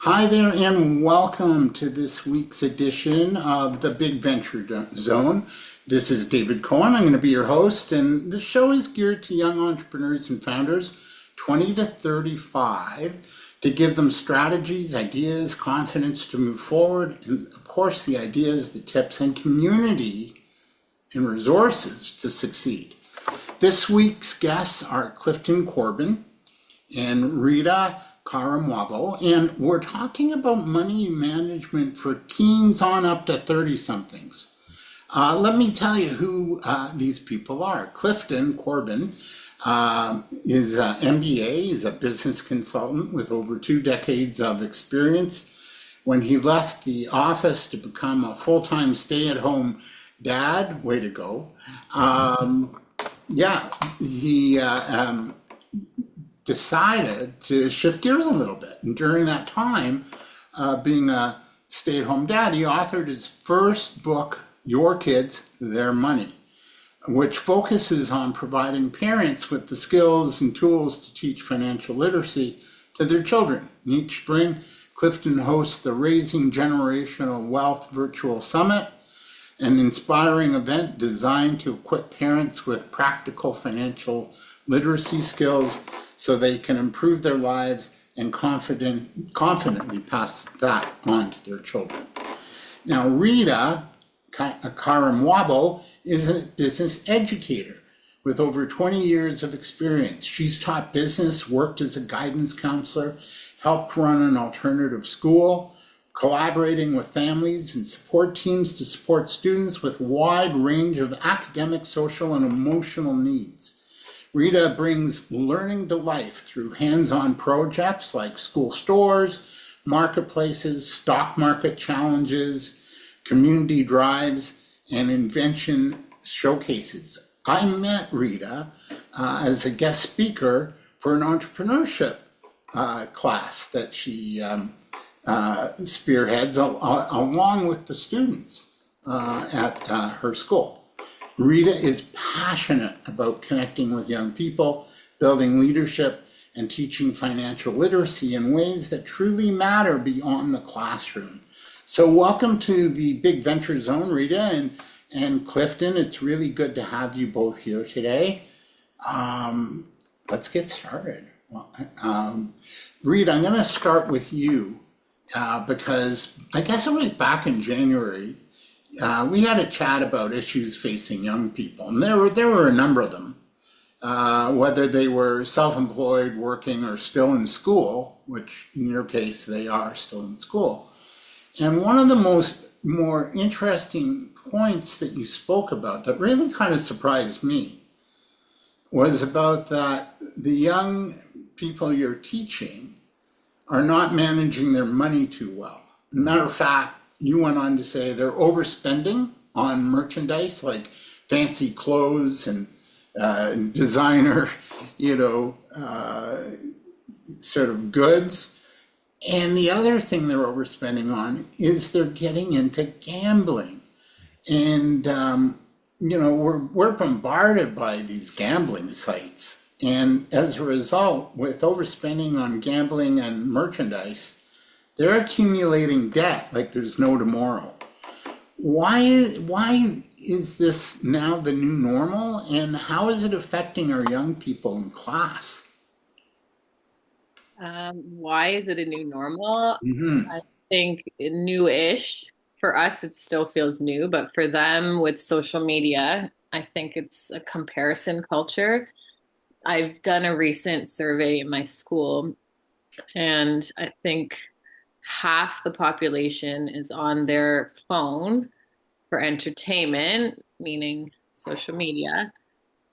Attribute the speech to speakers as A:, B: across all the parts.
A: Hi there, and welcome to this week's edition of the Big Venture Zone. This is David Cohen. I'm going to be your host, and the show is geared to young entrepreneurs and founders 20 to 35 to give them strategies, ideas, confidence to move forward, and of course, the ideas, the tips, and community and resources to succeed. This week's guests are Clifton Corbin and Rita Karimwabo, and we're talking about money management for teens on up to 30 somethings. Let me tell you who these people are. Clifton Corbin is an MBA, he's a business consultant with over 2 decades of experience. When he left the office to become a full-time stay-at-home dad, way to go. Yeah, he decided to shift gears a little bit. And during that time, being a stay-at-home dad, he authored his first book, Your Kids, Their Money, which focuses on providing parents with the skills and tools to teach financial literacy to their children. And each spring, Clifton hosts the Raising Generational Wealth Virtual Summit, an inspiring event designed to equip parents with practical financial literacy skills so they can improve their lives and confidently pass that on to their children. Now, Rita Karimwabo is a business educator with over 20 years of experience. She's taught business, worked as a guidance counselor, helped run an alternative school, collaborating with families and support teams to support students with a wide range of academic, social, and emotional needs. Rita brings learning to life through hands-on projects like school stores, marketplaces, stock market challenges, community drives, and invention showcases. I met Rita as a guest speaker for an entrepreneurship class that she spearheads along with the students at her school. Rita is passionate about connecting with young people, building leadership, and teaching financial literacy in ways that truly matter beyond the classroom. So welcome to the Big Venture Zone, Rita and Clifton. It's really good to have you both here today. Let's get started. Well, Rita, I'm going to start with you because I guess it was back in January. We had a chat about issues facing young people, and there were a number of them, whether they were self-employed, working, or still in school, which in your case they are still in school. And one of the more interesting points that you spoke about that really kind of surprised me was about that the young people you're teaching are not managing their money too well. Matter of fact, you went on to say they're overspending on merchandise like fancy clothes and designer, sort of goods. And the other thing they're overspending on is they're getting into gambling. And, we're bombarded by these gambling sites. And as a result, with overspending on gambling and merchandise, they're accumulating debt like there's no tomorrow. Why is this now the new normal, and how is it affecting our young people in class?
B: Why is it a new normal?
A: Mm-hmm.
B: I think new-ish. For us, it still feels new, but for them with social media, I think it's a comparison culture. I've done a recent survey in my school, and I think half the population is on their phone for entertainment, meaning social media,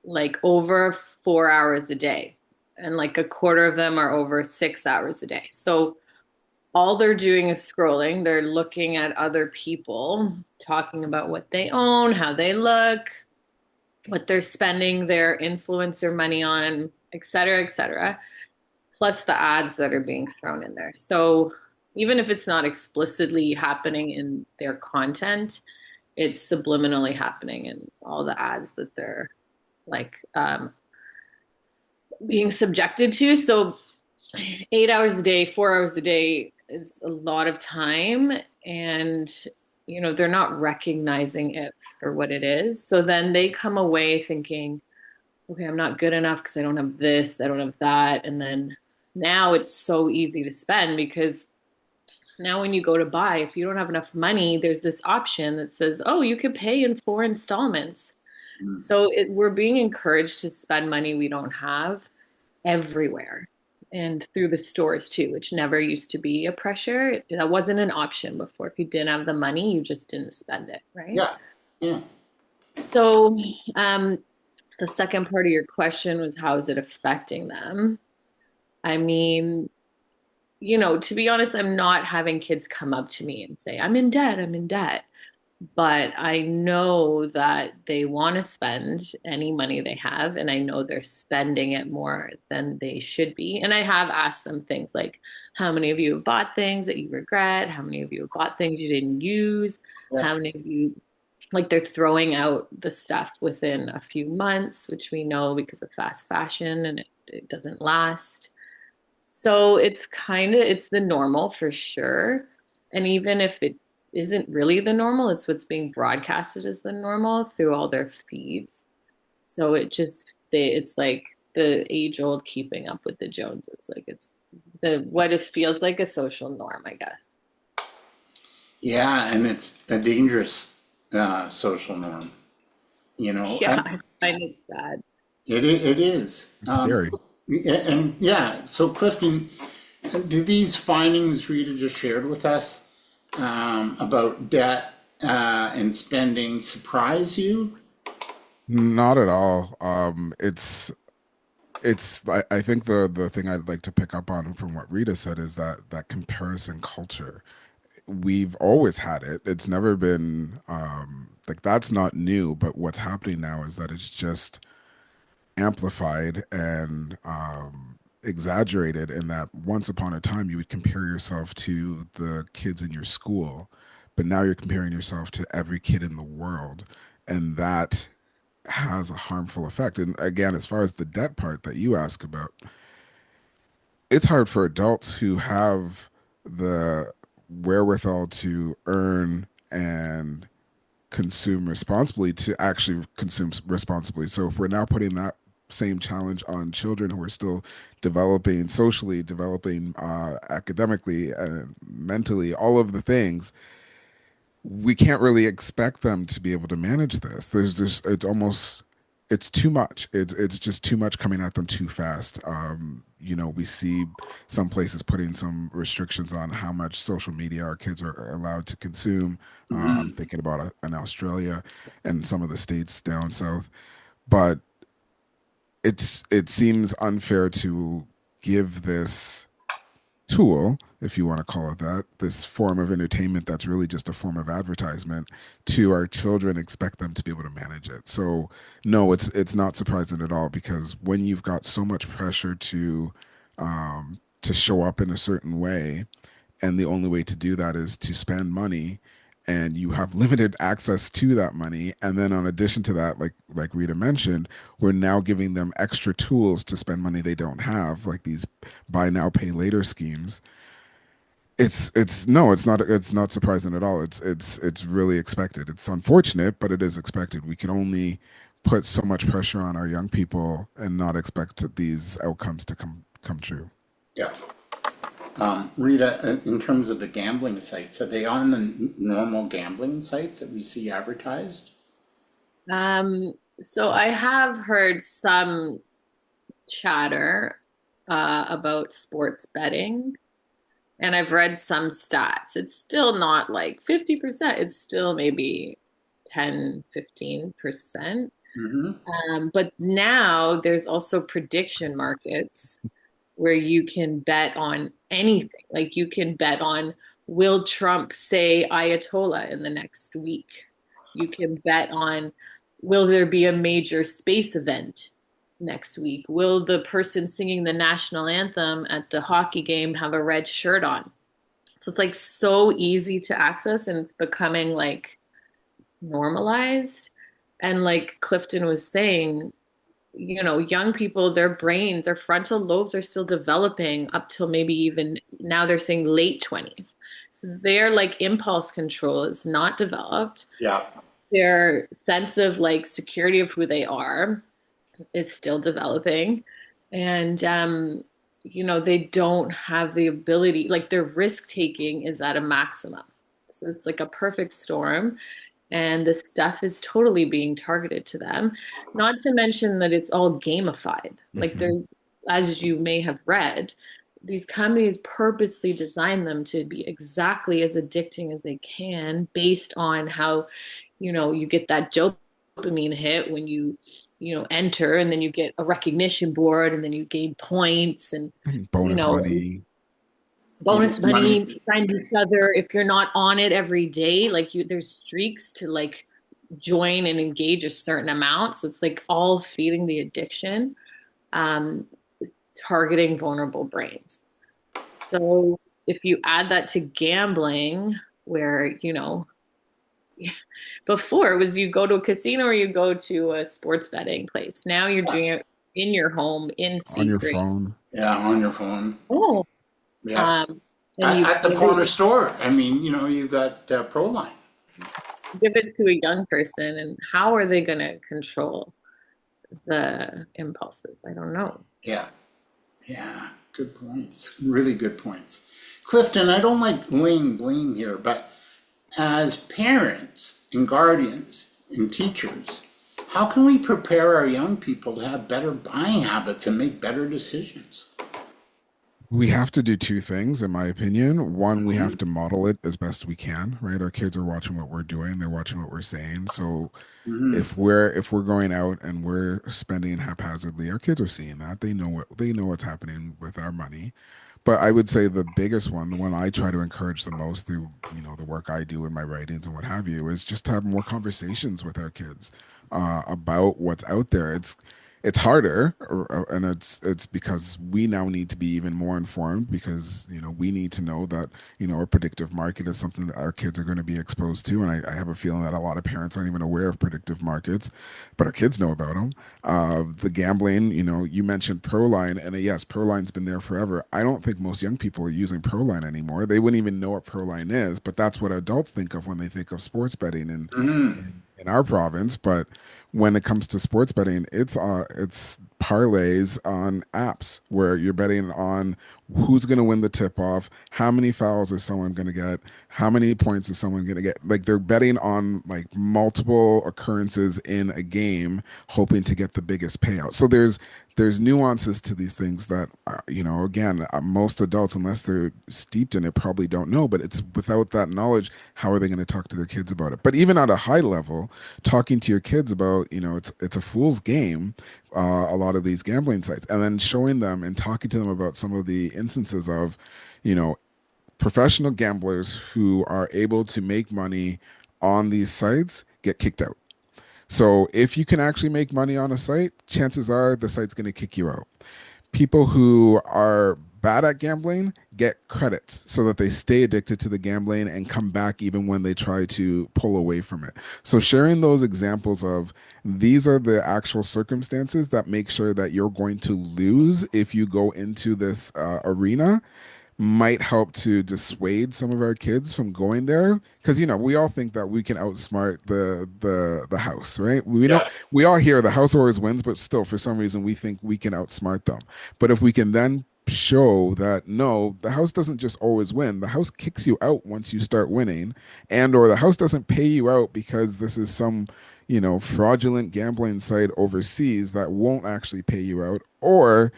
B: like over 4 hours a day. And like a quarter of them are over 6 hours a day. So all they're doing is scrolling. They're looking at other people, talking about what they own, how they look, what they're spending their influencer money on, et cetera, et cetera, plus the ads that are being thrown in there. So even if it's not explicitly happening in their content, it's subliminally happening in all the ads that they're like being subjected to. So 8 hours a day, 4 hours a day is a lot of time, and they're not recognizing it for what it is. So then they come away thinking, okay, I'm not good enough because I don't have this, I don't have that. And then now it's so easy to spend because now when you go to buy, if you don't have enough money, there's this option that says, oh, you could pay in 4 installments. So we're being encouraged to spend money we don't have everywhere and through the stores too, which never used to be a pressure. That wasn't an option before. If you didn't have the money, you just didn't spend it, right?
A: Yeah, yeah.
B: So, the second part of your question was how is it affecting them? I mean, to be honest, I'm not having kids come up to me and say, I'm in debt, I'm in debt. But I know that they want to spend any money they have, and I know they're spending it more than they should be. And I have asked them things like, how many of you have bought things that you regret? How many of you have bought things you didn't use?
A: Yeah.
B: How many of you, like, they're throwing out the stuff within a few months, which we know because of fast fashion and it doesn't last. So it's the normal for sure. And even if it isn't really the normal, it's what's being broadcasted as the normal through all their feeds. So it's like the age old keeping up with the Joneses. Like it's the what it feels like a social norm, I guess.
A: Yeah, and it's a dangerous social norm,
B: Yeah,
A: and
B: I find it sad.
A: it is.
C: It's scary.
A: And yeah, so Clifton, do these findings Rita just shared with us about debt and spending surprise you?
C: Not at all. It's I think the thing I'd like to pick up on from what Rita said is that comparison culture. We've always had it. It's never been like that's not new, but what's happening now is that it's just amplified and exaggerated in that once upon a time you would compare yourself to the kids in your school, but now you're comparing yourself to every kid in the world. And that has a harmful effect. And again, as far as the debt part that you ask about, it's hard for adults who have the wherewithal to earn and consume responsibly to actually consume responsibly. So if we're now putting that same challenge on children who are still developing socially, developing academically, and mentally, all of the things, we can't really expect them to be able to manage this. There's just it's too much. It's just too much coming at them too fast. We see some places putting some restrictions on how much social media our kids are allowed to consume. I'm thinking about in Australia and some of the states down south, but it seems unfair to give this tool, if you want to call it that, this form of entertainment that's really just a form of advertisement to our children, expect them to be able to manage it. So no, it's not surprising at all because when you've got so much pressure to show up in a certain way, and the only way to do that is to spend money and you have limited access to that money, and then on addition to that, like Rita mentioned, we're now giving them extra tools to spend money they don't have, like these buy now pay later schemes. It's no, it's not surprising at all. It's really expected. It's unfortunate, but it is expected. We can only put so much pressure on our young people and not expect these outcomes to come true.
A: Yeah. Rita, in terms of the gambling sites, are they on the normal gambling sites that we see advertised?
B: So I have heard some chatter about sports betting. And I've read some stats. It's still not like 50%. It's still maybe 10, 15%.
A: Hmm.
B: But now there's also prediction markets where you can bet on anything. Like you can bet on will Trump say Ayatollah in the next week? You can bet on will there be a major space event next week? Will the person singing the national anthem at the hockey game have a red shirt on? So it's like so easy to access and it's becoming like normalized. And like Clifton was saying, young people, their brain, their frontal lobes are still developing up till maybe even now they're saying late 20s. So their like impulse control is not developed.
A: Yeah.
B: Their sense of like security of who they are is still developing. And they don't have the ability, like their risk taking is at a maximum. So it's like a perfect storm and this stuff is totally being targeted to them. Not to mention that it's all gamified. Like
C: Hmm.
B: there's, as you may have read, these companies purposely design them to be exactly as addicting as they can based on how, you get that dopamine hit when you enter and then you get a recognition board and then you gain points and, you
C: Bonus
B: know,
C: money.
B: bonus
A: Money.
B: money behind each other. If you're not on it every day, like there's streaks to like join and engage a certain amount. So it's like all feeding the addiction, um, targeting vulnerable brains. So if you add that to gambling, where, before it was you go to a casino or you go to a sports betting place. Now you're doing it in your home in
C: On your
B: secret.
C: phone.
A: Yeah, on your phone.
B: Oh.
A: Yeah.
B: Um, and
A: At the corner store. I mean, you've got Proline.
B: give it to a young person, and how are they going to control the impulses? I don't know.
A: Yeah. Yeah. Good points. Really good points. Clifton, I don't like laying blame here, but as parents and guardians and teachers, how can we prepare our young people to have better buying habits and make better decisions?
C: We have to do two things, in my opinion. One, we have
A: Mhm.
C: to model it as best we can, right? Our kids are watching what we're doing, they're watching what we're saying. So
A: Mhm.
C: if we're going out and we're spending haphazardly, our kids are seeing that. They know what's happening with our money. But I would say the biggest one, the one I try to encourage the most through, the work I do in my writings and what have you, is just to have more conversations with our kids about what's out there. It's harder, and it's because we now need to be even more informed because we need to know that a predictive market is something that our kids are going to be exposed to, and I have a feeling that a lot of parents aren't even aware of predictive markets, but our kids know about them. The gambling, you mentioned Proline, and yes, Proline's been there forever. I don't think most young people are using Proline anymore. They wouldn't even know what Proline is, but that's what adults think of when they think of sports betting
A: Mhm.
C: in our province. But when it comes to sports betting, it's parlays on apps where you're betting on who's going to win the tip off, how many fouls is someone going to get, how many points is someone going to get. Like they're betting on like multiple occurrences in a game, hoping to get the biggest payout. So there's nuances to these things that again, most adults, unless they're steeped in it, probably don't know. But it's without that knowledge, how are they going to talk to their kids about it? But even at a high level, talking to your kids about it's a fool's game, a lot of these gambling sites, and then showing them and talking to them about some of the instances of you know professional gamblers who are able to make money on these sites get kicked out. So if you can actually make money on a site, chances are the site's going to kick you out. People who are bad at gambling get credits so that they stay addicted to the gambling and come back even when they try to pull away from it. So sharing those examples of these are the actual circumstances that make sure that you're going to lose if you go into this arena might help to dissuade some of our kids from going there because we all think that we can outsmart the house, right? We know
A: Yeah.
C: we all hear the house always wins, but still for some reason we think we can outsmart them. But if we can then show that no, the house doesn't just always win, the house kicks you out once you start winning, and or the house doesn't pay you out because this is some fraudulent gambling site overseas that won't actually pay you out, or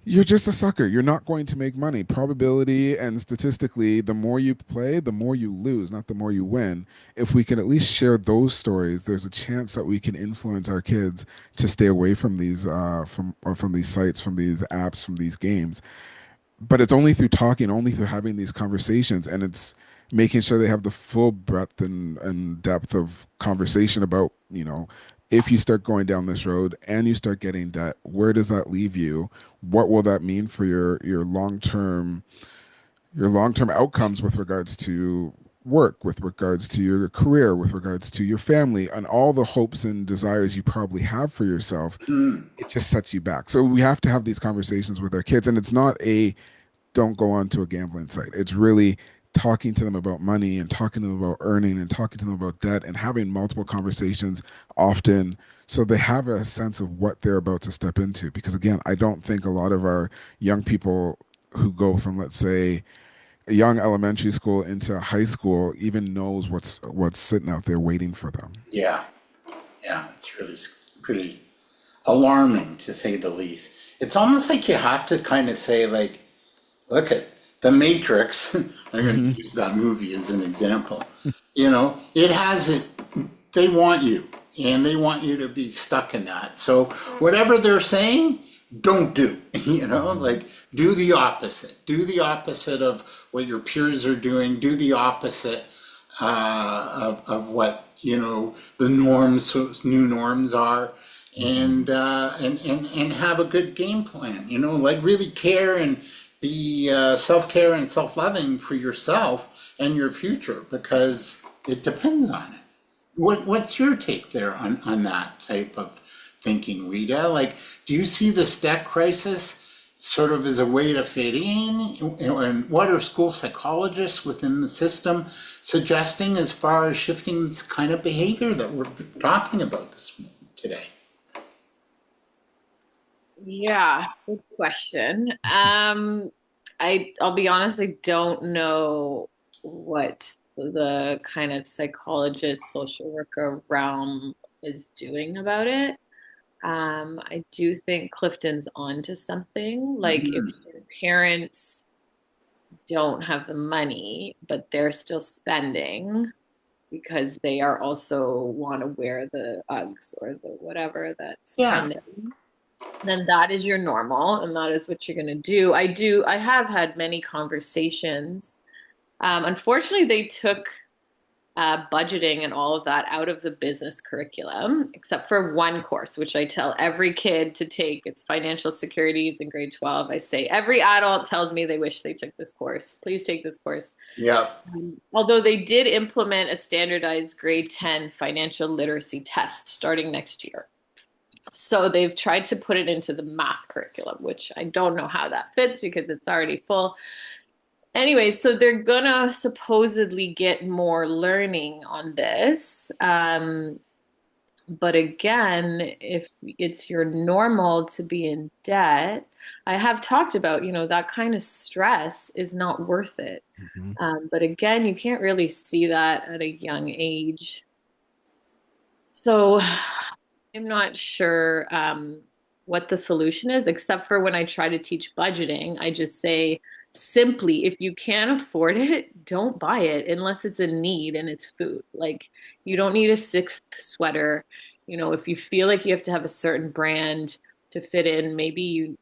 C: you're just a sucker. You're not going to make money. Probability and statistically, the more you play, the more you lose, not the more you win. If we can at least share those stories, there's a chance that we can influence our kids to stay away from these from these sites, from these apps, from these games. But it's only through talking, only through having these conversations, and it's making sure they have the full breadth and depth of conversation about if you start going down this road and you start getting debt, where does that leave you? What will that mean for your long term outcomes with regards to work, with regards to your career, with regards to your family, and all the hopes and desires you probably have for yourself,
A: Mm.
C: it just sets you back. So we have to have these conversations with our kids. And it's not a don't go on to a gambling site. It's really talking to them about money and talking to them about earning and talking to them about debt and having multiple conversations often so they have a sense of what they're about to step into. Because again, I don't think a lot of our young people who go from, let's say, a young elementary school into high school even knows what's sitting out there waiting for them.
A: Yeah, yeah, it's really pretty alarming to say the least. It's almost like you have to kind of say, like, look at The Matrix. I'm going to
C: Hmm.
A: use that movie as an example. It has it. They want you, and they want you to be stuck in that. So whatever they're saying, don't do.
C: Hmm.
A: Like do the opposite. Do the opposite of what your peers are doing. Do the opposite of what the norms, so new norms are,
C: Hmm.
A: and have a good game plan. Like really care and be self-care and self-loving for yourself and your future because it depends on it. What's your take there on that type of thinking, Rita? Like, do you see this debt crisis sort of as a way to fit in? And what are school psychologists within the system suggesting as far as shifting this kind of behavior that we're talking about today?
B: Yeah, good question. I'll be honest, I don't know what the kind of psychologist, social worker realm is doing about it. I do think Clifton's onto something. Like if
A: Mm,
B: your parents don't have the money, but they're still spending because they are also want to wear the Uggs or the whatever that's
A: yeah.
B: trending, then that is your normal and that is what you're going to do. I have had many conversations. Unfortunately, they took budgeting and all of that out of the business curriculum, except for one course, which I tell every kid to take. It's financial securities in grade 12. I say every adult tells me they wish they took this course. Please take this course.
A: Yeah.
B: Although they did implement a standardized grade 10 financial literacy test starting next year. So they've tried to put it into the math curriculum, which I don't know how that fits because it's already full. Anyway, so they're gonna supposedly get more learning on this. But again, if it's your normal to be in debt, I have talked about, that kind of stress is not worth it.
C: Hmm.
B: But again, you can't really see that at a young age. So I'm not sure what the solution is, except for when I try to teach budgeting, I just say simply, if you can't afford it, don't buy it unless it's a need and it's food. Like you don't need a sixth sweater. If you feel like you have to have a certain brand to fit in, maybe you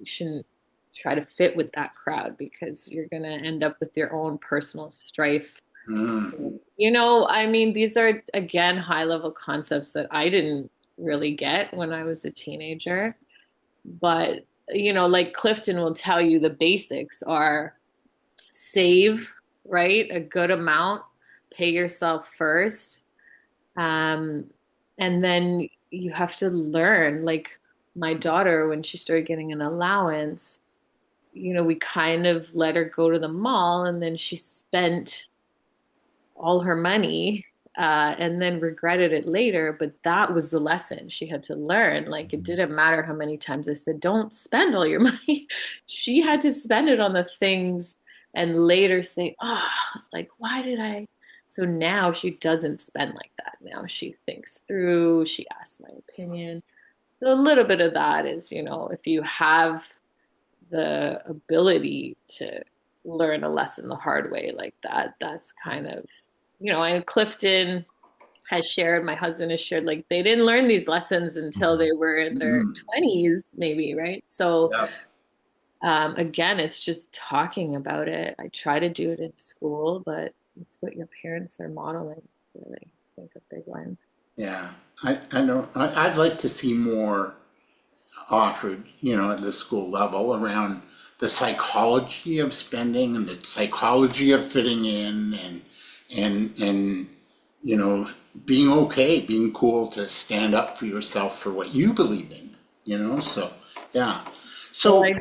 B: shouldn't try to fit with that crowd because you're going to end up with your own personal strife.
A: Mm.
B: I mean, these are again high level concepts that I didn't really get when I was a teenager. But, like Clifton will tell you, the basics are save, right? A good amount, pay yourself first. Um, and then you have to learn. Like my daughter, when she started getting an allowance, we kind of let her go to the mall and then she spent all her money and then regretted it later. But that was the lesson she had to learn. Like it didn't matter how many times I said, don't spend all your money. She had to spend it on the things and later say, oh, like, why did I? So now she doesn't spend like that. Now she thinks through, she asks my opinion. So a little bit of that is, if you have the ability to learn a lesson the hard way like that, that's kind of, and Clifton has shared, my husband has shared, like they didn't learn these lessons until they were in their
A: Mm.
B: 20s, maybe, right? So,
A: Yeah.
B: again, it's just talking about it. I try to do it in school, but it's what your parents are modeling. It's really, I think, a big one.
A: Yeah. I know. I'd like to see more offered, at the school level around the psychology of spending and the psychology of fitting in and you know, being okay, being cool to stand up for yourself for what you believe in, you know? So, yeah.
B: Well,
A: So,
B: I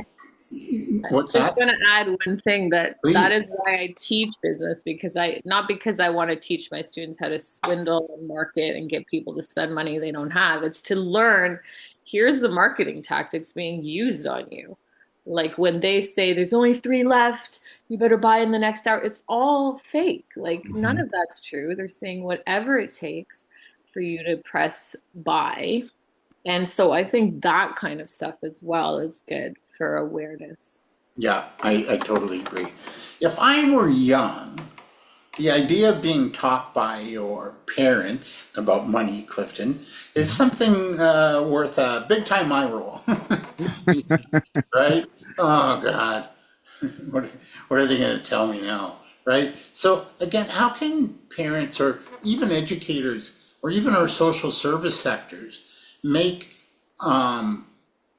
A: what's
B: just
A: that?
B: want to add one thing that
A: Please.
B: is why I teach business because not because I want to teach my students how to swindle and market and get people to spend money they don't have. It's to learn here's the marketing tactics being used on you. Like when they say there's only three left, you better buy in the next hour. It's all fake. Like none
C: Mhm.
B: of that's true. They're saying whatever it takes for you to press buy. And so I think that kind of stuff as well is good for awareness.
A: Yeah, I totally agree. If I were young, the idea of being taught by your parents about money, Clifton, is
C: Mhm.
A: something worth a big time eye roll. Right? Oh, God. What, what are they going to tell me now? Right? So, again, how can parents or even educators or even our social service sectors make um,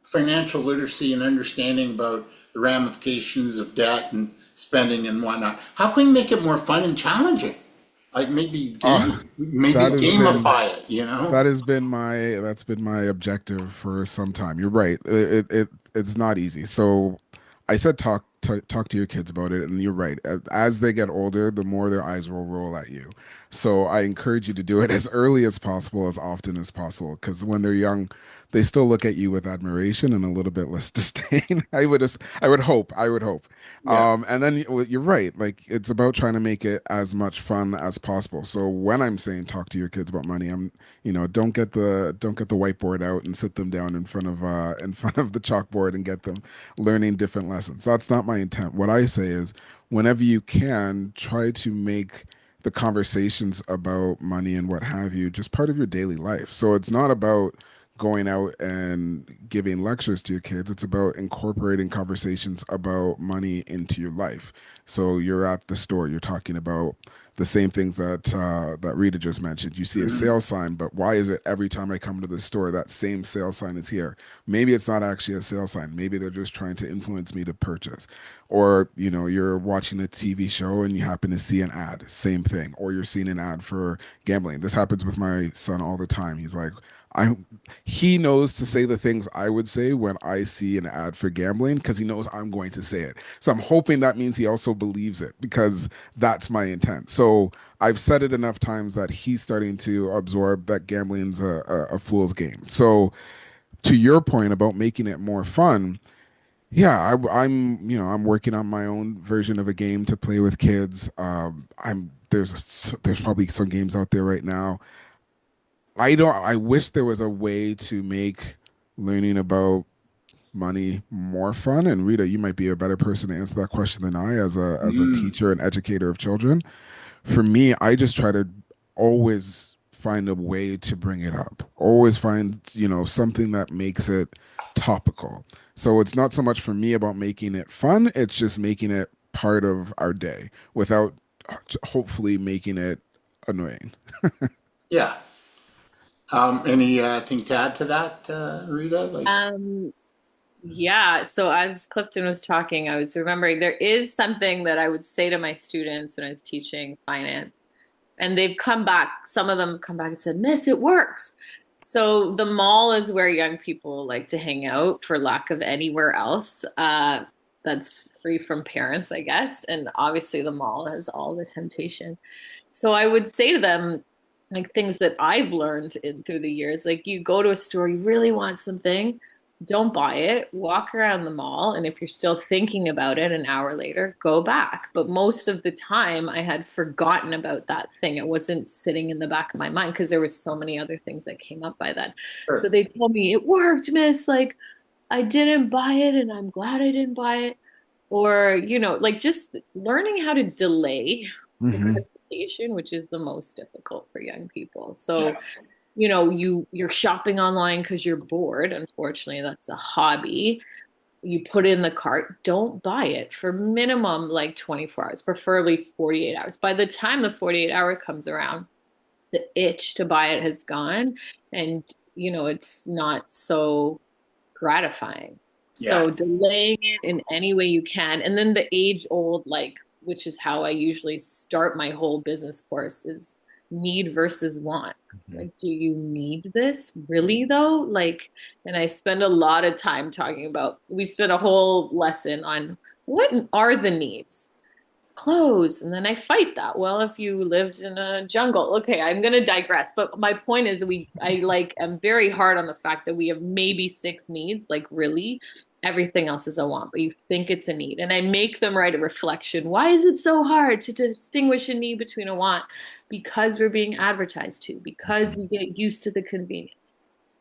A: financial literacy and understanding about the ramifications of debt and spending and whatnot? How can we make it more fun and challenging? Like
C: Ah,
A: maybe
C: that has been
A: gamify it, you know?
C: that's been my objective for some time. You're right. It's not easy. So I said talk to your kids about it, and you're right. As they get older, the more their eyes will roll at you. So I encourage you to do it as early as possible, as often as possible, because when they're young, they still look at you with admiration and a little bit less disdain. I would hope.
A: Yeah.
C: And then you're right. Like it's about trying to make it as much fun as possible. So when I'm saying talk to your kids about money, don't get the whiteboard out and sit them down in front of the chalkboard and get them learning different lessons. That's not my intent. What I say is whenever you can, try to make the conversations about money and what have you just part of your daily life. So it's not about going out and giving lectures to your kids. It's about incorporating conversations about money into your life. So you're at the store, you're talking about the same things that Rita just mentioned. You see a
A: Mhm.
C: sale sign, but why is it every time I come to the store that same sale sign is here? Maybe it's not actually a sale sign. Maybe they're just trying to influence me to purchase. Or, you're watching a TV show and you happen to see an ad, same thing. Or you're seeing an ad for gambling. This happens with my son all the time. He's like, I he knows to say the things I would say when I see an ad for gambling because he knows I'm going to say it. So I'm hoping that means he also believes it because that's my intent. So I've said it enough times that he's starting to absorb that gambling's a fool's game. So to your point about making it more fun, yeah, I'm working on my own version of a game to play with kids. There's probably some games out there right now. I wish there was a way to make learning about money more fun. And Rita, you might be a better person to answer that question than I as a
A: Mm.
C: teacher and educator of children. For me, I just try to always find a way to bring it up. Always find, something that makes it topical. So it's not so much for me about making it fun, it's just making it part of our day without hopefully making it annoying.
A: Yeah. Any thing to add to that, Rita? Like,
B: Um, yeah, so as Clifton was talking, I was remembering there is something that I would say to my students when I was teaching finance, and they've come back, some of them come back and said, Miss, it works. So the mall is where young people like to hang out for lack of anywhere else. That's free from parents, I guess. And obviously the mall has all the temptation. So I would say to them, like things that I've learned through the years, like you go to a store, you really want something, don't buy it, walk around the mall, and if you're still thinking about it an hour later, go back. But most of the time, I had forgotten about that thing. It wasn't sitting in the back of my mind because there was so many other things that came up by then. So
A: sure.
B: they told me it worked, miss. Like I didn't buy it and I'm glad I didn't buy it. Or, like just learning how to delay the
C: Hmm.
B: gratification, which is the most difficult for young people. So
A: Yeah.
B: you're shopping online because you're bored. Unfortunately, that's a hobby. You put in the cart, don't buy it for minimum like 24 hours, preferably 48 hours. By the time the 48-hour comes around, the itch to buy it has gone, and it's not so gratifying.
A: Yeah.
B: So delaying it in any way you can. And then the age old, like, which is how I usually start my whole business course, is need versus want.
C: Mhm.
B: Like, do you need this really though? Like, and I spend a lot of time talking about, we spent a whole lesson on what are the needs? Clothes. And then I fight that. Well, if you lived in a jungle, okay, I'm going to digress. But my point is, I like, am very hard on the fact that we have maybe six needs. Like, really, everything else is a want, but you think it's a need. And I make them write a reflection. Why is it so hard to distinguish a need between a want? Because we're being advertised to, because we get used to the convenience.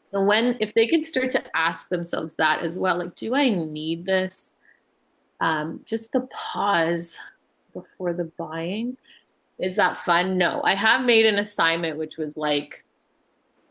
B: So if they could start to ask themselves that as well, like, do I need this? Just the pause before the buying. Is that fun? No. I have made an assignment which was like,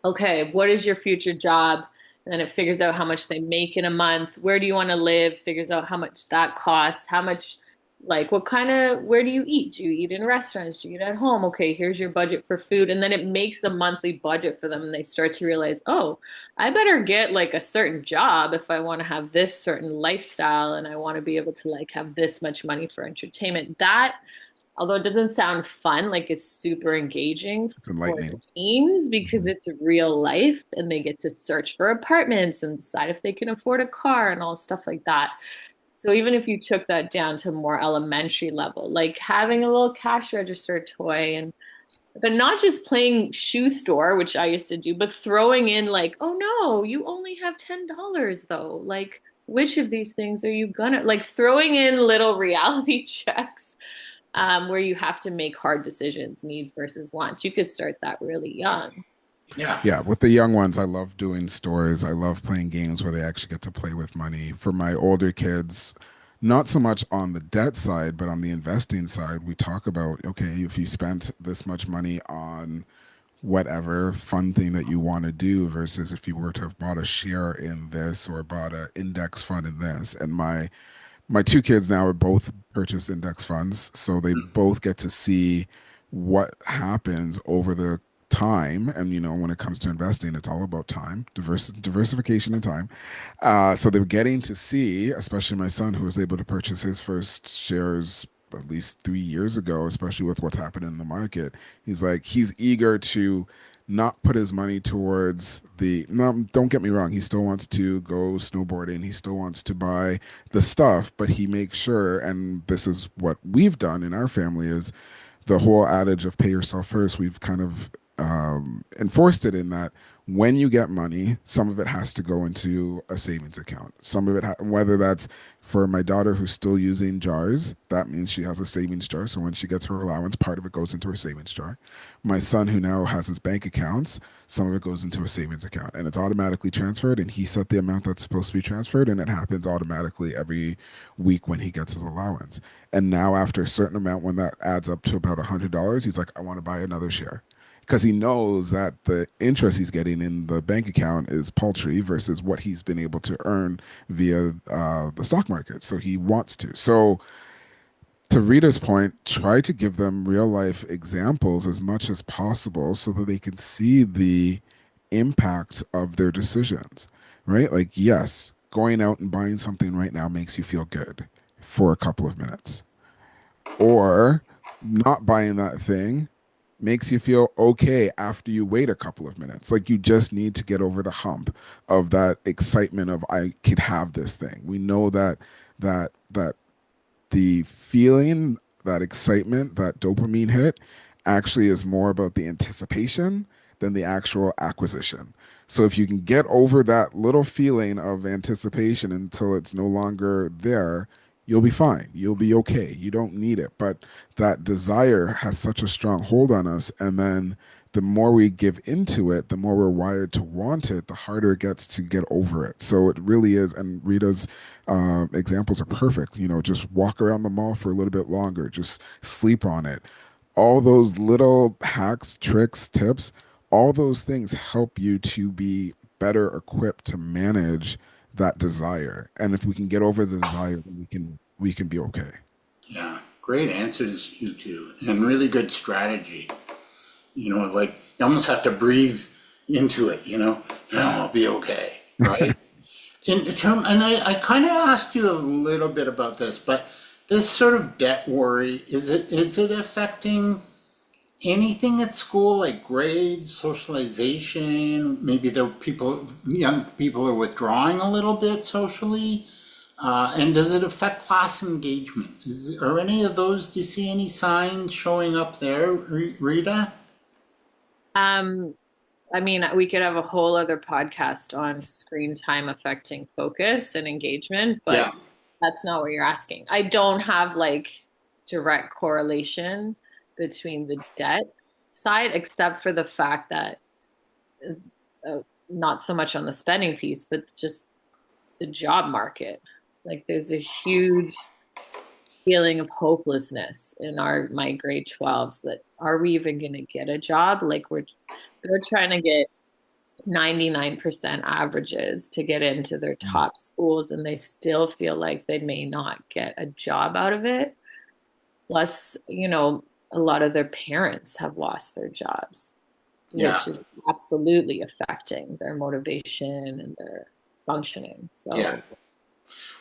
B: okay, what is your future job? And then it figures out how much they make in a month. Where do you want to live? Figures out how much that costs. How much, like, what kind of, where do you eat? Do you eat in restaurants? Do you eat at home? Okay, here's your budget for food. And then it makes a monthly budget for them. And they start to realize, oh, I better get like a certain job if I want to have this certain lifestyle and I want to be able to like have this much money for entertainment. That, although it doesn't sound fun, like it's super engaging
C: It's
B: for
C: enlightening.
B: teens because
C: Mhm.
B: it's real life and they get to search for apartments and decide if they can afford a car and all stuff like that. So even if you took that down to more elementary level, like having a little cash register toy and but not just playing shoe store, which I used to do, but throwing in like, oh no, you only have $10 though. Like, which of these things are you gonna like throwing in little reality checks where you have to make hard decisions, needs versus wants. You could start that really young.
A: Yeah.
C: Yeah, with the young ones, I love doing stories. I love playing games where they actually get to play with money. For my older kids, not so much on the debt side, but on the investing side, we talk about, okay, if you spent this much money on whatever fun thing that you want to do versus if you were to have bought a share in this or bought an index fund in this. And my two kids now are both purchased index funds, so they both get to see what happens over the time. And when it comes to investing, it's all about time, diversification and time. So they're getting to see, especially my son, who was able to purchase his first shares at least 3 years ago, especially with what's happening in the market. He's eager to not put his money towards the no, don't get me wrong, he still wants to go snowboarding, he still wants to buy the stuff, but he makes sure, and this is what we've done in our family, is the whole adage of pay yourself first. We've kind of enforced it in that when you get money, some of it has to go into a savings account. Some of it, whether that's for my daughter who's still using jars, that means she has a savings jar. So when she gets her allowance, part of it goes into her savings jar. My son, who now has his bank accounts, some of it goes into a savings account and it's automatically transferred. And he set the amount that's supposed to be transferred, and it happens automatically every week when he gets his allowance. And now, after a certain amount, when that adds up to about $100, he's like, I want to buy another share because he knows that the interest he's getting in the bank account is paltry versus what he's been able to earn via the stock market. So he wants to. So, to Rita's point, try to give them real life examples as much as possible so that they can see the impact of their decisions, right? Like, yes, going out and buying something right now makes you feel good for a couple of minutes, or not buying that thing makes you feel okay after you wait a couple of minutes. Like you just need to get over the hump of that excitement of I could have this thing. We know that the feeling, that excitement, that dopamine hit actually is more about the anticipation than the actual acquisition. So if you can get over that little feeling of anticipation until it's no longer there, you'll be fine. You'll be okay. You don't need it. But that desire has such a strong hold on us. And then the more we give into it, the more we're wired to want it, the harder it gets to get over it. So it really is. And Rita's examples are perfect. Just walk around the mall for a little bit longer, just sleep on it. All those little hacks, tricks, tips, all those things help you to be better equipped to manage that desire. And if we can get over the desire, then we can be okay.
A: Yeah. Great answers, you two, and really good strategy. Like you almost have to breathe into it, no, I'll be okay, right? In term, and I kind of asked you a little bit about this, but this sort of debt worry, is it affecting anything at school, like grades, socialization? Maybe there are people, young people are withdrawing a little bit socially. And does it affect class engagement? Are any of those, do you see any signs showing up there, Rita?
B: Um, I mean, we could have a whole other podcast on screen time affecting focus and engagement, but
A: Yeah.
B: that's not what you're asking. I don't have like direct correlation between the debt side, except for the fact that not so much on the spending piece, but just the job market. Like there's a huge feeling of hopelessness in our my grade 12s that are we even going to get a job? Like they're trying to get 99% averages to get into their top schools and they still feel like they may not get a job out of it. Plus, a lot of their parents have lost their jobs,
A: Yeah.
B: which is absolutely affecting their motivation and their functioning.
A: Yeah.
B: So,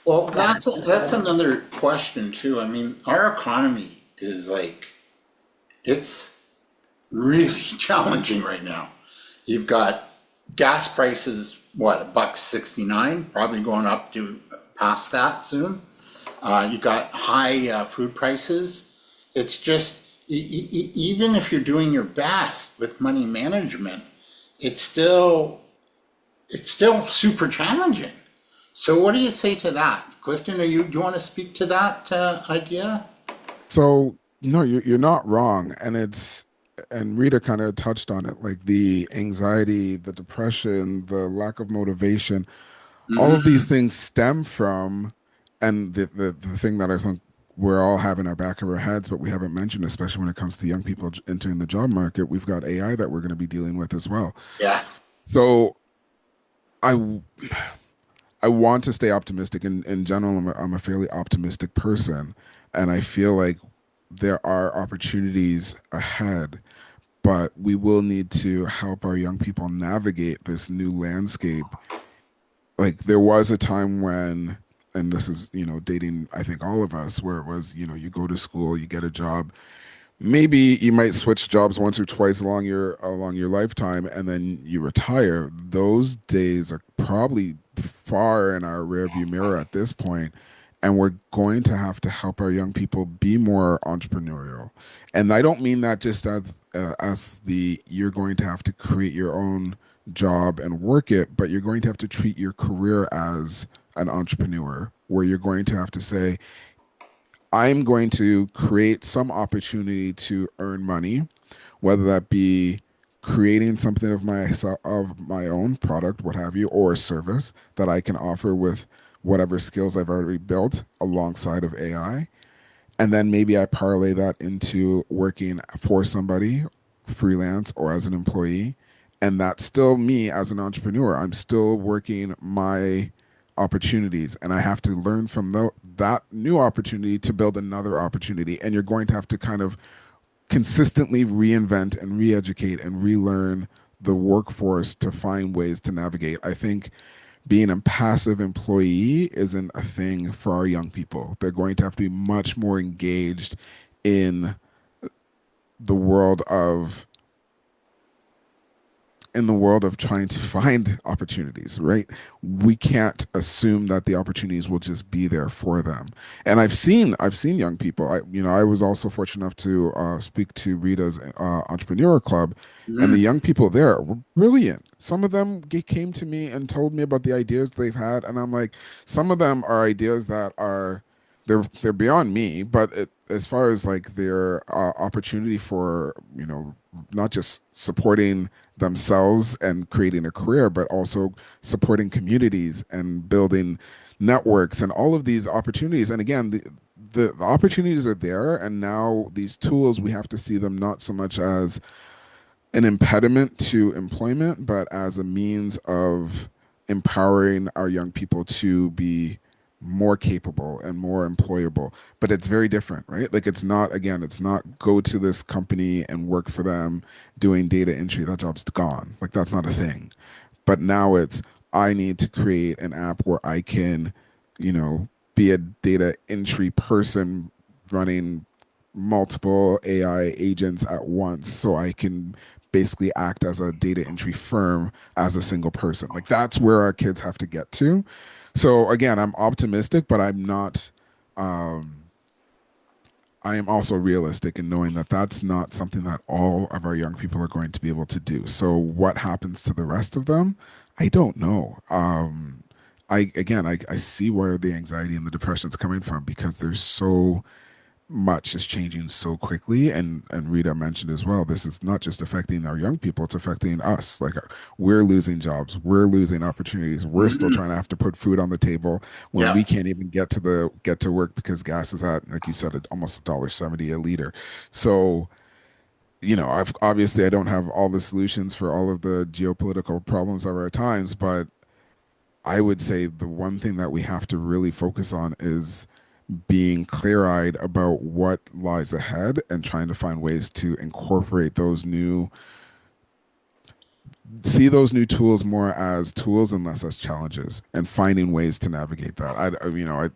A: Well,
B: yeah.
A: that's another question too. I mean, our economy is like it's really challenging right now. You've got gas prices, what, $1.69, probably going up to past that soon. You got high food prices. It's just even if you're doing your best with money management, it's still it's still super challenging. So what do you say to that, Clifton? Do you want to speak to that idea?
C: So no, you're not wrong, and Rita kind of touched on it, like the anxiety, the depression, the lack of motivation. All of
A: Hmm.
C: these things stem from, and the thing that I think we're all having our back of our heads, but we haven't mentioned, especially when it comes to young people entering the job market, we've got AI that we're going to be dealing with as well.
A: Yeah,
C: So I I want to stay optimistic. In general, I'm a fairly optimistic person, and I feel like there are opportunities ahead, but we will need to help our young people navigate this new landscape. Like there was a time when, and this is, dating, I think all of us, where it was, you go to school, you get a job, maybe you might switch jobs once or twice along your lifetime and then you retire. Those days are probably far in our rearview mirror at this point, and we're going to have to help our young people be more entrepreneurial. And I don't mean that just as the you're going to have to create your own job and work it, but you're going to have to treat your career as an entrepreneur, where you're going to have to say, I'm going to create some opportunity to earn money, whether that be creating something of my own product, what have you, or a service that I can offer with whatever skills I've already built alongside of AI. And then maybe I parlay that into working for somebody, freelance or as an employee. And that's still me as an entrepreneur. I'm still working my opportunities, and I have to learn from that new opportunity to build another opportunity. And you're going to have to kind of consistently reinvent and re-educate and relearn the workforce to find ways to navigate. I think being a passive employee isn't a thing for our young people. They're going to have to be much more engaged in the world of trying to find opportunities, right? We can't assume that the opportunities will just be there for them. And I've seen young people. I was also fortunate enough to speak to Rita's entrepreneur club, and the
A: mm,
C: young people there were brilliant. Some of them came to me and told me about the ideas they've had, and I'm like, some of them are ideas that are they're beyond me, but as far as like their opportunity for not just supporting themselves and creating a career, but also supporting communities and building networks and all of these opportunities. And again, the opportunities are there, and now these tools, we have to see them not so much as an impediment to employment, but as a means of empowering our young people to be more capable and more employable. But it's very different, right? Like it's not go to this company and work for them doing data entry. That job's gone. Like that's not a thing. But now it's I need to create an app where I can, be a data entry person running multiple AI agents at once so I can basically act as a data entry firm as a single person. Like that's where our kids have to get to. So again, I'm optimistic, but I'm not um I am also realistic in knowing that that's not something that all of our young people are going to be able to do. So what happens to the rest of them? I don't know. I see where the anxiety and the depression is coming from because there's so much is changing so quickly, and Rita mentioned as well, this is not just affecting our young people, it's affecting us. Like we're losing jobs, we're losing opportunities, we're still
A: Mhm.
C: trying to have to put food on the table when
A: Yeah.
C: we can't even get to work because gas is at, like you said, almost $1.70 a liter. So I've obviously I don't have all the solutions for all of the geopolitical problems of our times, but I would say the one thing that we have to really focus on is being clear-eyed about what lies ahead and trying to find ways to incorporate see those new tools more as tools and less as challenges, and finding ways to navigate that.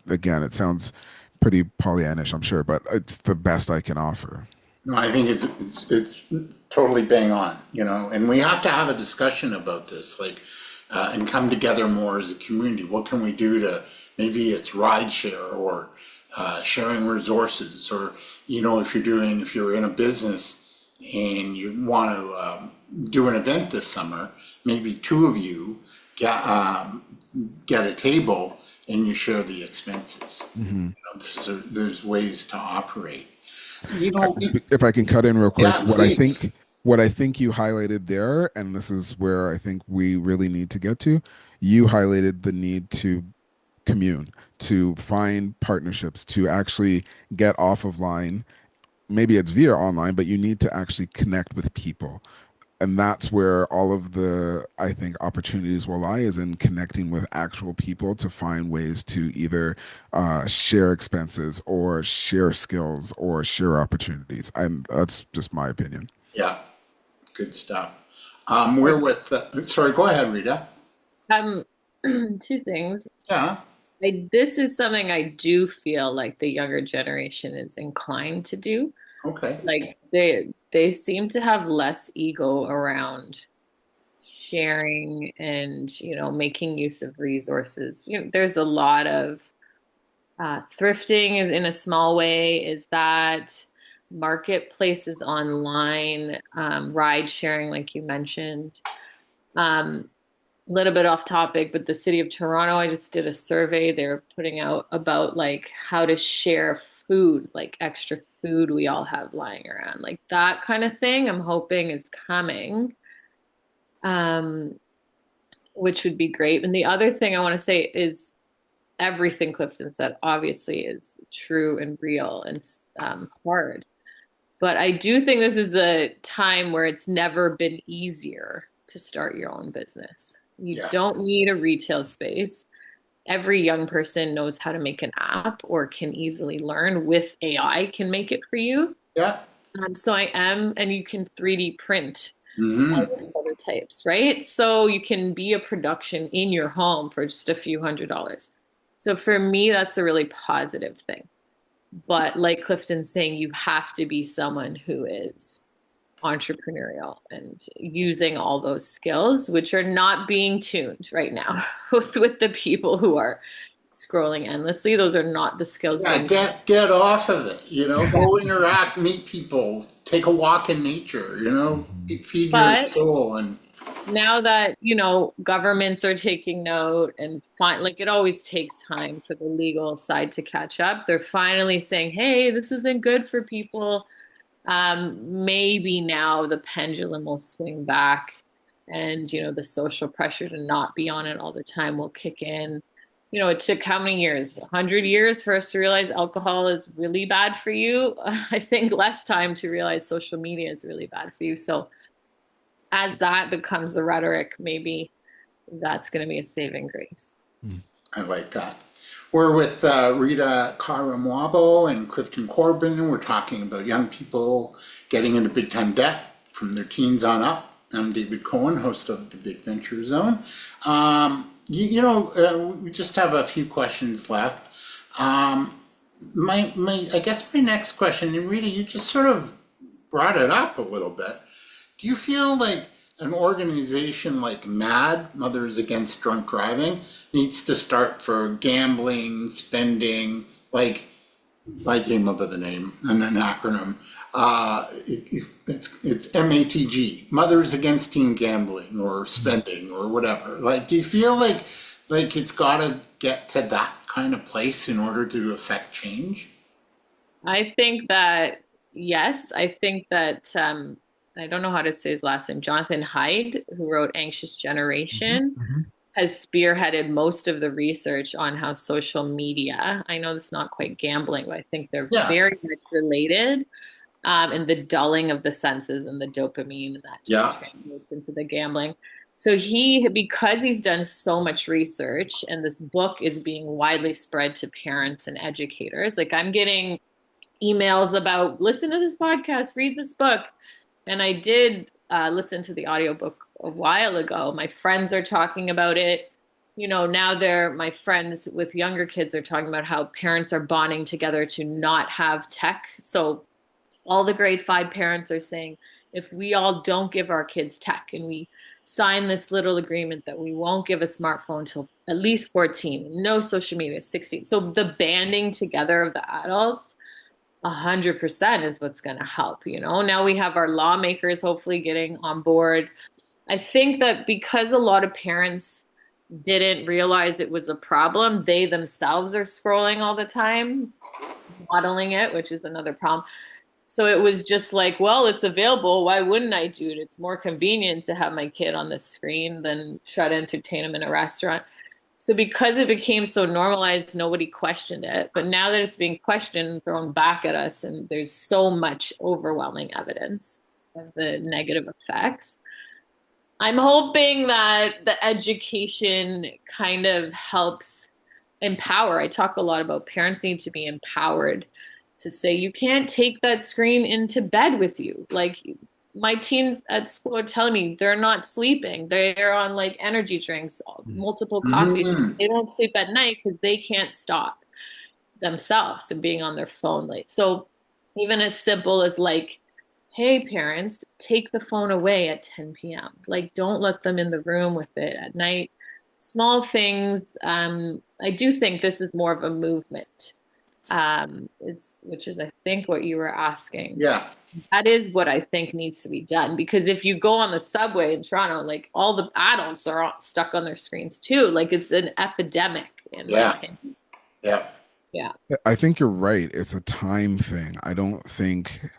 C: Again, it sounds pretty Pollyannish, I'm sure, but it's the best I can offer.
A: No, I think it's totally bang on, and we have to have a discussion about this, like, and come together more as a community. What can we do to, maybe it's ride share or sharing resources, or if you're in a business and you want to do an event this summer, maybe two of you get a table and you share the expenses.
C: Mhm.
A: There's ways to operate. You know, it,
C: If I can cut in real quick,
A: yeah, please.
C: what I think you highlighted there, and this is where I think we really need to get to, you highlighted the need to commune, to find partnerships, to actually get off of line. Maybe it's via online, but you need to actually connect with people. And that's where all of the, I think, opportunities will lie, is in connecting with actual people to find ways to either share expenses or share skills or share opportunities. And that's just my opinion.
A: Yeah, good stuff. We're with, sorry, go ahead, Rita.
B: Um, two things.
A: Yeah,
B: This is something I do feel like the younger generation is inclined to do.
A: okay.
B: Like they seem to have less ego around sharing and, making use of resources. There's a lot of thrifting in a small way. Is that marketplaces online, ride sharing, like you mentioned. Um, little bit off topic, but the city of Toronto, I just did a survey they're putting out about like how to share food, like extra food we all have lying around, like that kind of thing. I'm hoping is coming, um, which would be great. And the other thing I want to say is everything Clifton said obviously is true and real and hard. But I do think this is the time where it's never been easier to start your own business. You
A: Yes.
B: don't need a retail space. Every young person knows how to make an app or can easily learn with AI can make it for you.
A: Yeah.
B: So I am, and you can 3D print all
A: Mm-hmm.
B: the prototypes, right? So you can be a production in your home for just a few $100s. So for me, that's a really positive thing. But like Clifton's saying, you have to be someone who is entrepreneurial and using all those skills, which are not being tuned right now with the people who are scrolling endlessly. Those are not the skills
A: Yeah,
B: being.
A: get off of it, go interact, meet people, take a walk in nature,
C: Mhm.
A: feed your
B: But
A: soul and
B: now that, governments are taking note and like it always takes time for the legal side to catch up. They're finally saying, hey, this isn't good for people. Maybe now the pendulum will swing back and, the social pressure to not be on it all the time will kick in. It took how many years? 100 years for us to realize alcohol is really bad for you. I think less time to realize social media is really bad for you. So as that becomes the rhetoric, maybe that's going to be a saving grace.
A: I like that. We're with Rita Karimwabo and Clifton Corbin, and we're talking about young people getting into big time debt from their teens on up. I'm David Cohen, host of the Big Venture Zone. We just have a few questions left. Um, I guess my next question, and Rita, you just sort of brought it up a little bit. Do you feel like an organization like MAD, Mothers Against Drunk Driving, needs to start for gambling, spending, like I came up with a name and an acronym. It's MATG, Mothers Against Teen Gambling or Spending or whatever. Like, do you feel like it's got to get to that kind of place in order to affect change?
B: I think that, yes, I think that, I don't know how to say his last name, Jonathan Haidt, who wrote Anxious
C: Mhm,
B: Generation,
C: mhm.
B: has spearheaded most of the research on how social media, I know it's not quite gambling, but I think they're
A: Yeah,
B: very much related, and the dulling of the senses and the dopamine that just
A: yeah,
B: translates into the gambling. So because he's done so much research and this book is being widely spread to parents and educators, like I'm getting emails about listen to this podcast, read this book. And I did listen to the audiobook a while ago. My friends are talking about it. Now my friends with younger kids are talking about how parents are bonding together to not have tech. So all the grade 5 parents are saying if we all don't give our kids tech and we sign this little agreement that we won't give a smartphone until at least 14, no social media 16. So the banding together of the adults 100% is what's going to help. Now we have our lawmakers hopefully getting on board. I think that because a lot of parents didn't realize it was a problem, they themselves are scrolling all the time, modeling it, which is another problem. So it was just like, well, it's available. Why wouldn't I do it? It's more convenient to have my kid on the screen than try to entertain him in a restaurant. So because it became so normalized, nobody questioned it. But now that it's being questioned and thrown back at us, and there's so much overwhelming evidence of the negative effects, I'm hoping that the education kind of helps empower. I talk a lot about parents need to be empowered to say you can't take that screen into bed with you. Like my teens at school are telling me they're not sleeping. They're on like energy drinks, multiple coffees.
A: hmm,
B: They don't sleep at night because they can't stop themselves and being on their phone late. So even as simple as like, hey parents, take the phone away at 10 p.m. Like don't let them in the room with it at night. Small things. I do think this is more of a movement. Which is I think what you were asking.
A: yeah,
B: That is what I think needs to be done because if you go on the subway in Toronto, like all the adults are stuck on their screens too. Like it's an epidemic in my
A: yeah,
B: opinion.
A: yeah.
B: Yeah.
C: I think you're right. It's a time thing. I don't think,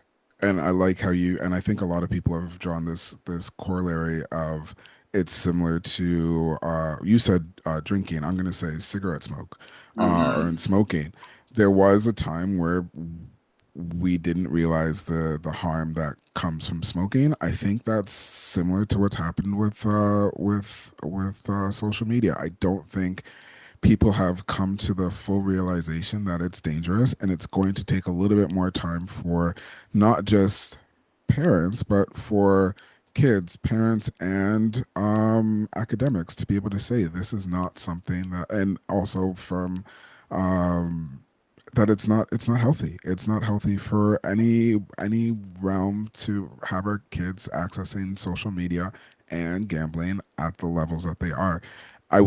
C: and I like how and I think a lot of people have drawn this corollary of it's similar to you said drinking. I'm going to say cigarette smoke, or in
A: Hmm.
C: smoking. There was a time where we didn't realize the harm that comes from smoking. I think that's similar to what's happened with social media. I don't think people have come to the full realization that it's dangerous and it's going to take a little bit more time for not just parents but for kids, parents, and academics to be able to say this is not something that, and also from um, that it's not healthy. It's not healthy for any realm to have our kids accessing social media and gambling at the levels that they are. I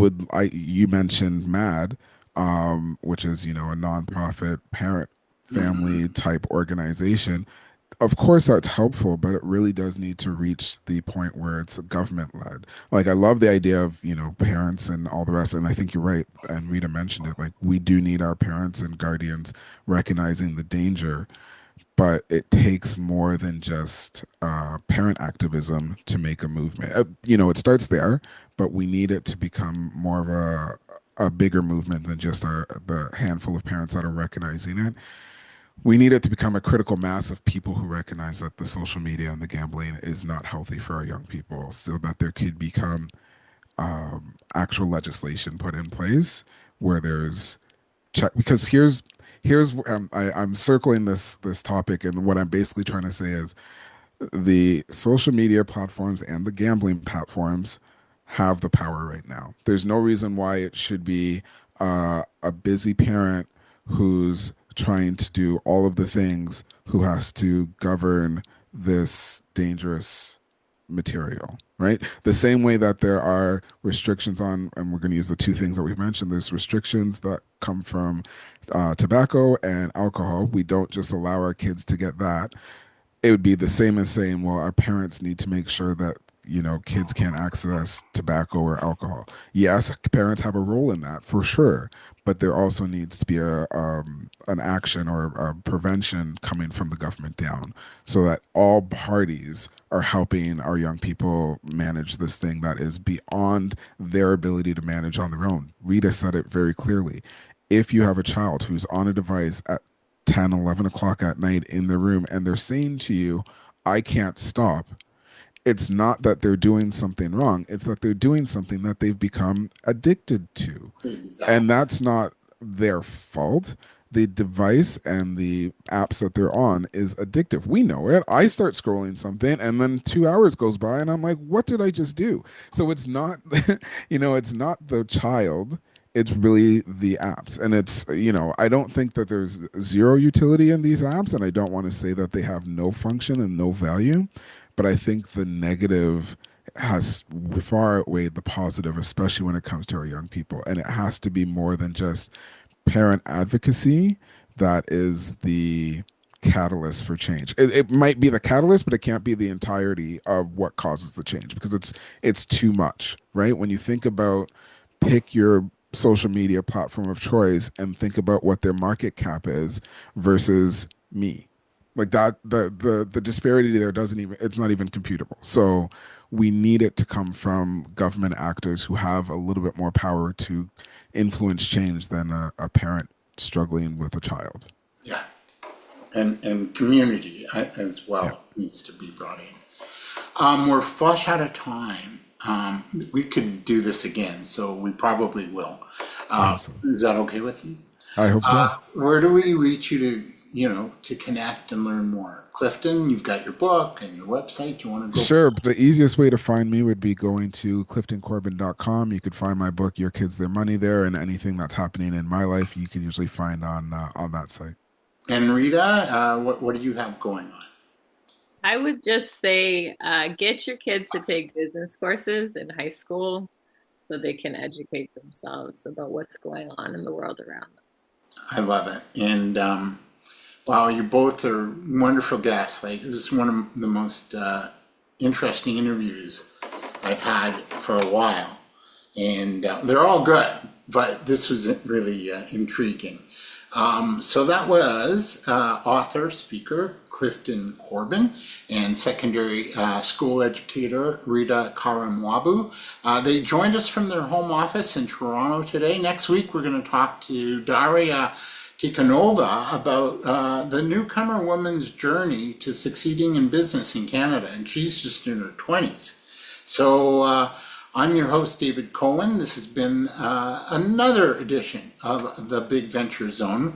C: you mentioned MAD, which is, a nonprofit parent family
A: Hmm.
C: type organization. Of course that's helpful, but it really does need to reach the point where it's government led. Like I love the idea of, parents and all the rest, and I think you're right, and Rita mentioned it, like we do need our parents and guardians recognizing the danger, but it takes more than just parent activism to make a movement. It starts there, but we need it to become more of a bigger movement than just the handful of parents that are recognizing it. We need it to become a critical mass of people who recognize that the social media and the gambling is not healthy for our young people, so that there could become actual legislation put in place where there's check. Because I'm circling this topic, and what I'm basically trying to say is The social media platforms and the gambling platforms have the power right now. There's no reason why it should be a busy parent who's trying to do all of the things who has to govern this dangerous material, right? The same way that there are restrictions on, and we're going to use the two things that we've mentioned, there's restrictions that come from tobacco and alcohol. We don't just allow our kids to get that. It would be the same as saying, well, our parents need to make sure that kids can't access tobacco or alcohol. Yes, parents have a role in that for sure, but there also needs to be a an action or a prevention coming from the government down, so that all parties are helping our young people manage this thing that is beyond their ability to manage on their own. Rita said it very clearly. If you have a child who's on a device at 10, 11 o'clock at night in the room and they're saying to you, I can't stop, it's not that they're doing something wrong. It's that they're doing something that they've become addicted to.
A: Exactly.
C: And that's not their fault. The device and the apps that they're on is addictive. We know it. I start scrolling something and then 2 hours goes by and I'm like, what did I just do? So it's not, it's not the child. It's really the apps. And I don't think that there's zero utility in these apps. And I don't want to say that they have no function and no value, but I think the negative has far outweighed the positive, especially when it comes to our young people. And it has to be more than just parent advocacy that is the catalyst for change. It might be the catalyst, but it can't be the entirety of what causes the change because it's too much, right? When you think about pick your social media platform of choice and think about what their market cap is versus me, like that the disparity there doesn't even, it's not even computable. So we need it to come from government actors who have a little bit more power to influence change than a parent struggling with a child.
A: Yeah. And community as
C: Yeah.
A: well needs to be brought in. We're flush out of time. We could do this again, so we probably will.
C: I hope so.
A: Is that okay with you?
C: I hope so.
A: Where do we reach you to connect and learn more? Clifton, you've got your book and your website. Do you want to go?
C: Sure. But the easiest way to find me would be going to cliftoncorbin.com. You could find my book, Your Kids, Their Money there, and anything that's happening in my life, you can usually find on that site.
A: And Rita, what do you have going on?
B: I would just say get your kids to take business courses in high school so they can educate themselves about what's going on in the world around them.
A: I love it. And wow, you both are wonderful guests. Like, this is one of the most interesting interviews I've had for a while. And they're all good, but this was really intriguing. So that was author, speaker Clifton Corbin and secondary school educator Rita Karimwabo. They joined us from their home office in Toronto today. Next week, we're going to talk to Daria Tikhanova about the newcomer woman's journey to succeeding in business in Canada, and she's just in her 20s. So I'm your host, David Cohen. This has been another edition of the Big Venture Zone.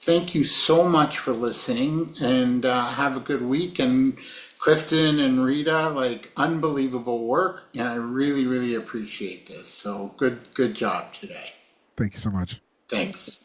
A: Thank you so much for listening, and have a good week. And Clifton and Rita, like, unbelievable work, and I really, really appreciate this. So good job today.
C: Thank you so much.
B: Thank you.
A: Thanks.